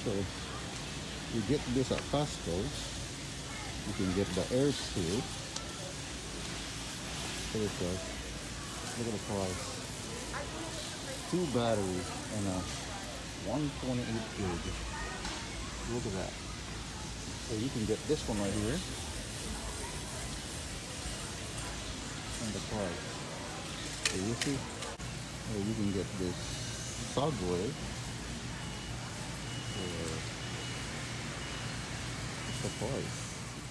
So you get this at Costco. You can get the air too. There it goes. Look at the price. 2 batteries and a 128 gig. Look at that. So you can get this one right here. And the price. So you see, or you can get this Segway for the price.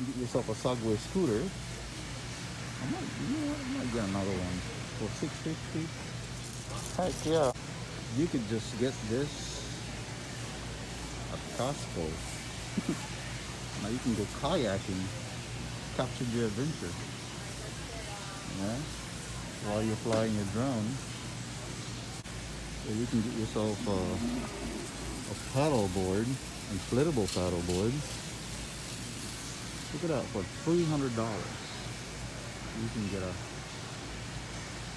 You get yourself a Segway scooter. I might get another one for $6.50. Heck yeah! You could just get this at Costco. Now you can go kayaking, capture your adventure. Yeah, while you're flying your drone. So you can get yourself a paddle board, inflatable paddle board. Look at that, for $300. You can get a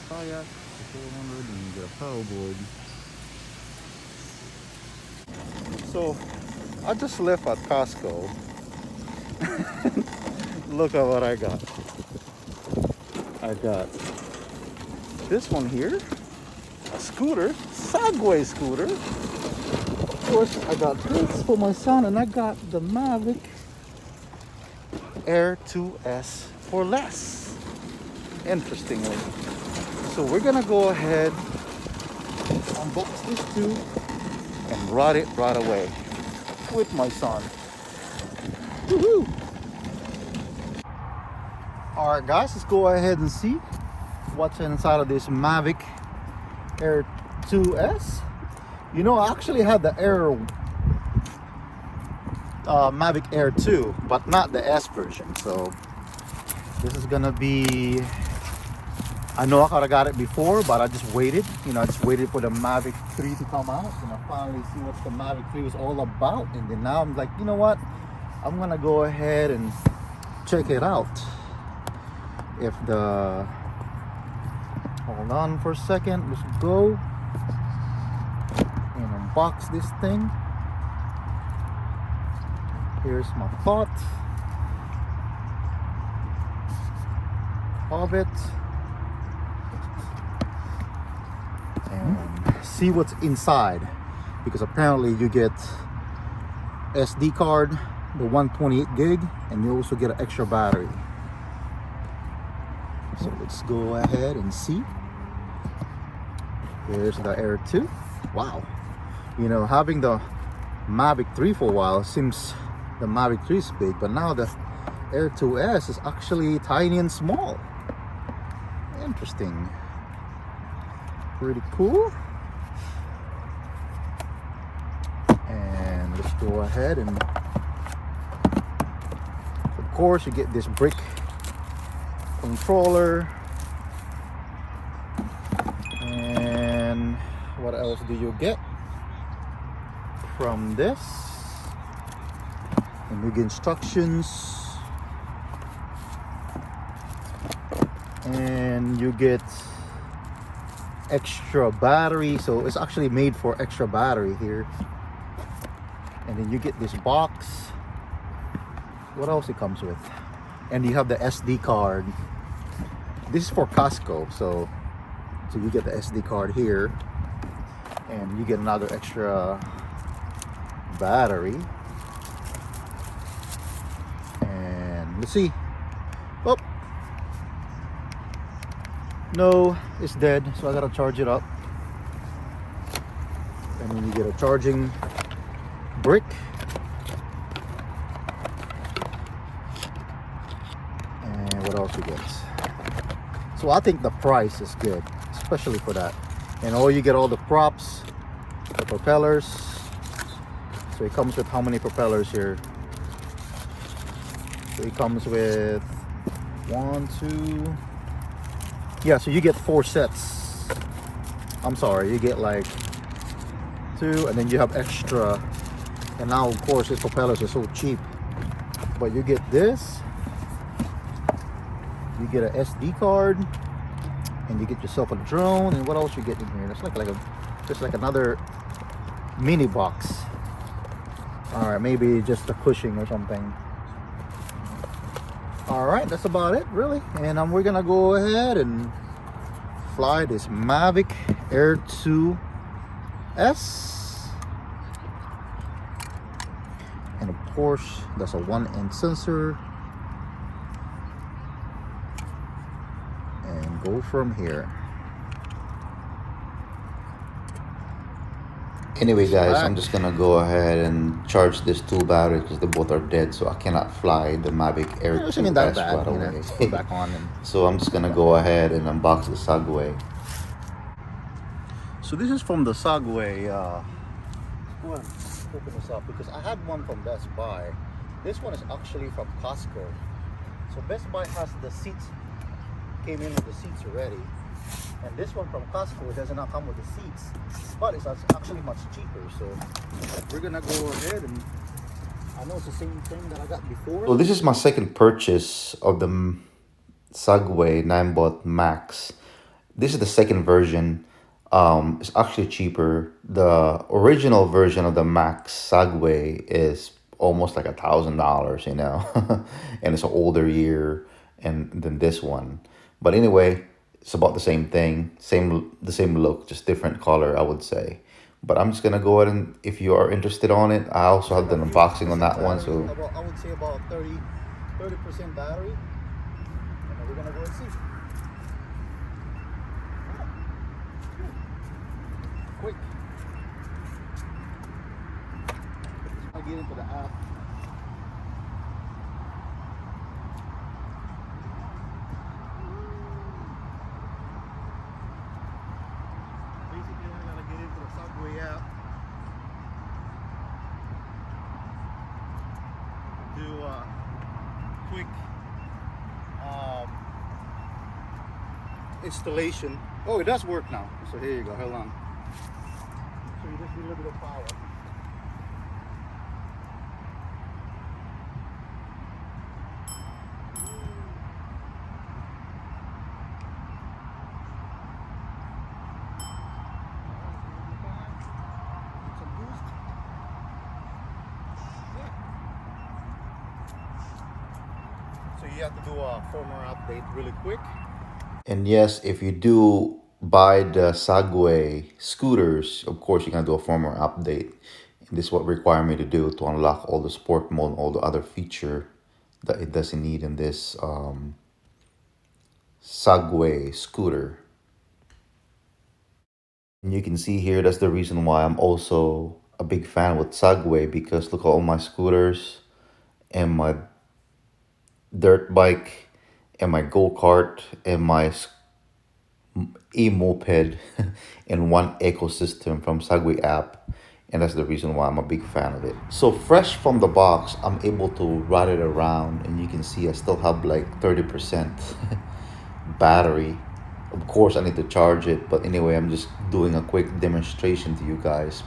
kayak for $400 and you get a paddle board. So I just left at Costco. Look at what I got. I got this one here, a scooter, Segway scooter. Of course, I got this for my son, and I got the Mavic Air 2S for less, interestingly. So we're gonna go ahead, unbox this too, and ride it right away with my son. Woohoo! Alright guys, let's go ahead and see what's inside of this Mavic Air 2S. You know, I actually had the Mavic Air 2, but not the S version. So this is gonna be, I know I could have got it before, but I just waited. You know, I just waited for the Mavic 3 to come out, and I finally see what the Mavic 3 was all about. And then now I'm like, you know what? I'm gonna go ahead and check it out. If the, hold on for a second, let's go and unbox this thing. Here's my thought of it, and see what's inside, because apparently you get SD card, the 128 gig, and you also get an extra battery. So let's go ahead and see. Here's the Air 2. Wow. You know, having the Mavic 3 for a while, seems the Mavic 3 is big, but now the Air 2S is actually tiny and small. Interesting. Pretty cool. And let's go ahead and, of course, you get this brick controller, and what else do you get from this? And you get instructions, and you get extra battery. So it's actually made for extra battery here. And then you get this box. What else it comes with? And you have the SD card. This is for Costco, so you get the SD card here, and you get another extra battery. And let's see. Oh, no, it's dead, so I gotta charge it up. And then you get a charging brick. And what else you get? So I think the price is good, especially for that. And you get all the props, the propellers. So it comes with how many propellers here? So it comes with 1, 2. Yeah, so you get 4 sets. I'm sorry, you get like 2, and then you have extra. And now, of course, these propellers are so cheap. But you get this. You get an SD card, and you get yourself a drone. And what else you get in here? It's like just like another mini box. All right, maybe just a cushing or something. All right, that's about it, really. And we're gonna go ahead and fly this Mavic Air 2S. And of course, that's a 1-inch sensor. And go from here. Anyway guys, I'm just gonna go ahead and charge this 2 batteries because they both are dead, so I cannot fly the Mavic Air 2S right away. Put back on and so I'm just gonna go ahead and unbox the Segway. So this is from the Segway. Go ahead and open this up because I had one from Best Buy. This one is actually from Costco. So Best Buy has the seats, came in with the seats already. And this one from Costco does not come with the seats, but it's actually much cheaper. So we're gonna go ahead and I know it's the same thing that I got before. So this is my second purchase of the Segway Ninebot Max. This is the second version. It's actually cheaper. The original version of the Max Segway is almost like $1,000, you know, and it's an older year than this one. But anyway, it's about the same thing, the same look, just different color, I would say. But I'm just gonna go ahead and if you are interested on it, I also have done unboxing on that one. So I would say about 30% battery. And we're gonna go and see. Quick. I get into the app. Basically, I gotta get into the Segway app. Do a quick installation. Oh, it does work now. So here you go. Hold on. So you just need a little bit of power. So you have to do a firmware update really quick. And yes, if you do buy the Segway scooters, of course you're gonna do a firmware update. And this is what require me to do to unlock all the sport mode and all the other feature that it doesn't need in this Segway scooter. And you can see here, that's the reason why I'm also a big fan with Segway, because look at all my scooters and my dirt bike and my go-kart and my e-moped in one ecosystem from Segway app. And that's the reason why I'm a big fan of it. So fresh from the box, I'm able to ride it around, and you can see I still have like 30% battery. Of course I need to charge it, but anyway, I'm just doing a quick demonstration to you guys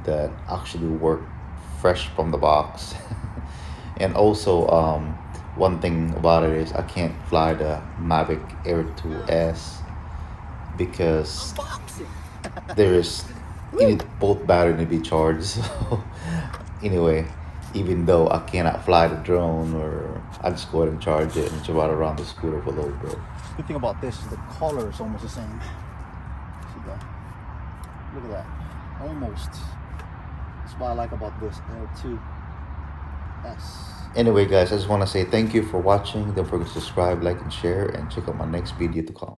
that actually work fresh from the box. And also one thing about it is I can't fly the Mavic Air 2S because there is both batteries need to be charged. So anyway, even though I cannot fly the drone, or I just go ahead and charge it and just ride around the scooter for a little bit. Good thing about this is the color is almost the same. See that? Look at that, almost. That's what I like about this Air 2S. Anyway guys, I just want to say thank you for watching. Don't forget to subscribe, like, and share, and check out my next video to come.